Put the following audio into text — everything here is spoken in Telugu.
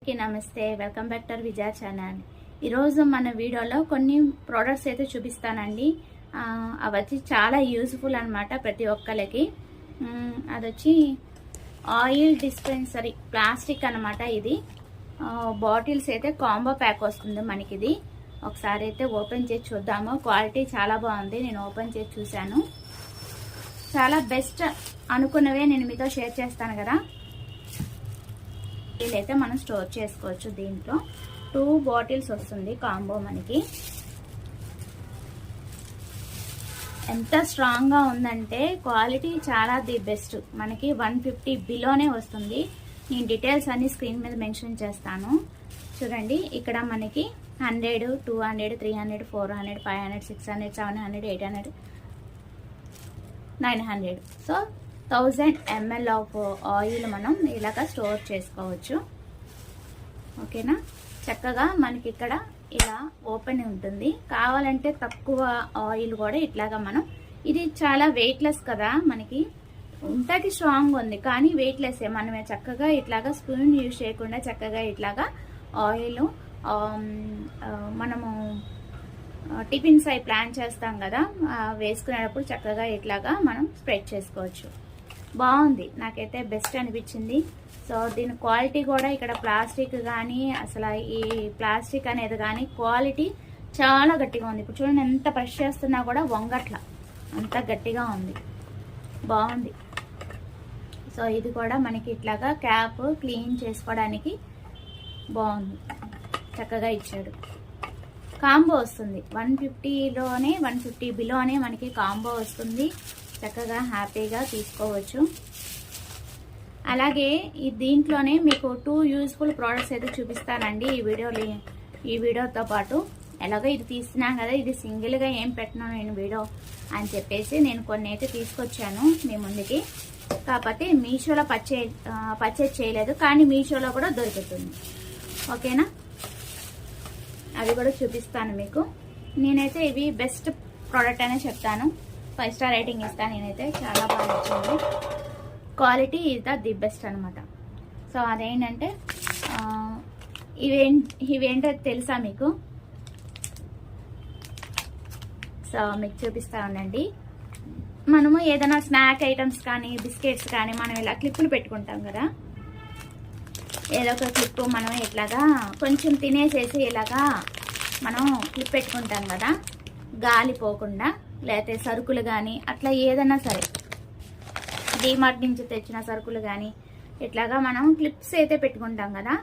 అందరికీ నమస్తే. Welcome back to Vijaya channel. ఈరోజు మన వీడియోలో కొన్ని ప్రోడక్ట్స్ అయితే చూపిస్తానండి. అవి వచ్చి చాలా యూజ్ఫుల్ అనమాట ప్రతి ఒక్కరికి. అది వచ్చి ఆయిల్ డిస్పెన్సరీ ప్లాస్టిక్ అనమాట. ఇది బాటిల్స్ అయితే కాంబో ప్యాక్ వస్తుంది మనకి. ఇది ఒకసారి అయితే ఓపెన్ చేసి చూద్దాము. క్వాలిటీ చాలా బాగుంది. నేను ఓపెన్ చేసి చూశాను. చాలా బెస్ట్ అనుకున్నవే నేను మీతో షేర్ చేస్తాను కదా. అయితే మనం స్టోర్ చేసుకోవచ్చు. దీంట్లో 2 బాటిల్స్ వస్తుంది కాంబో మనకి. ఎంత స్ట్రాంగ్ గా ఉందంటే క్వాలిటీ చాలా ది బెస్ట్. మనకి 150 బిలోనే వస్తుంది. నేను డీటెయిల్స్ అన్ని స్క్రీన్ మీద మెన్షన్ చేస్తాను. చూడండి, ఇక్కడ మనకి 100, 200, 300, 400, 500, 600, 700, 800, 900. సో 1000 ml ఆఫ్ ఆయిల్ మనం ఇలాగా స్టోర్ చేసుకోవచ్చు. ఓకేనా? చక్కగా మనకి ఇక్కడ ఇలా ఓపెన్ ఉంటుంది. కావాలంటే తక్కువ ఆయిల్ కూడా ఇట్లాగా మనం, ఇది చాలా వెయిట్లెస్ కదా, మనకి ఇంతకి స్ట్రాంగ్ ఉంది కానీ వెయిట్లెస్. మనమే చక్కగా ఇట్లాగా స్పూన్ యూజ్ చేయకుండా చక్కగా ఇట్లాగా ఆయిల్ మనము టిఫిన్స్ అవి ప్లాన్ చేస్తాం కదా, వేసుకునేటప్పుడు చక్కగా ఇట్లాగా మనం స్ప్రెడ్ చేసుకోవచ్చు. బాగుంది, నాకైతే బెస్ట్ అనిపించింది. సో దీని క్వాలిటీ కూడా ఇక్కడ ప్లాస్టిక్ కానీ అసలు ఈ ప్లాస్టిక్ అనేది కానీ క్వాలిటీ చాలా గట్టిగా ఉంది. ఇప్పుడు చూడండి, ఎంత ప్రెస్ చేస్తున్నా కూడా వంగట్ల, అంత గట్టిగా ఉంది. బాగుంది. సో ఇది కూడా మనకి ఇట్లాగా క్యాప్ క్లీన్ చేసుకోవడానికి బాగుంది. చక్కగా ఇచ్చాడు. కాంబో వస్తుంది 150లోనే, 150 బిలోనే మనకి కాంబో వస్తుంది. చక్కగా హ్యాపీగా తీసుకోవచ్చు. అలాగే దీంట్లోనే మీకు 2 యూజ్ఫుల్ ప్రోడక్ట్స్ అయితే చూపిస్తానండి ఈ వీడియోతో పాటు. ఎలాగో ఇది తీస్తున్నాం కదా, ఇది సింగిల్గా ఏం పెట్టను నేను వీడియో అని చెప్పేసి నేను కొన్ని అయితే తీసుకొచ్చాను మీ ముందుకి. కాకపోతే మీషోలో పర్చేజ్ చేయలేదు, కానీ మీషోలో కూడా దొరుకుతుంది. ఓకేనా? అది కూడా చూపిస్తాను మీకు. నేనైతే ఇవి బెస్ట్ ప్రోడక్ట్ అనే చెప్తాను. 5 స్టార్ రేటింగ్ ఇస్తాను నేనైతే. చాలా బాగా వచ్చింది. క్వాలిటీ ఇస్ ది బెస్ట్ అనమాట. సో అదేంటంటే ఇవేంటో తెలుసా మీకు? సో మీకు చూపిస్తా ఉండండి. మనము ఏదైనా స్నాక్ ఐటమ్స్ కానీ బిస్కెట్స్ కానీ మనం ఇలా క్లిప్పులు పెట్టుకుంటాం కదా, ఏదో ఒక క్లిప్ మనం ఇట్లాగా కొంచెం తినేసేసి ఇలాగా మనం క్లిప్ పెట్టుకుంటాం కదా, గాలి పోకుండా. లేకపోతే సరుకులు కానీ అట్లా ఏదైనా సరే, డీమార్ట్ నుంచి తెచ్చిన సరుకులు కానీ ఇట్లాగా మనం క్లిప్స్ అయితే పెట్టుకుంటాం కదా,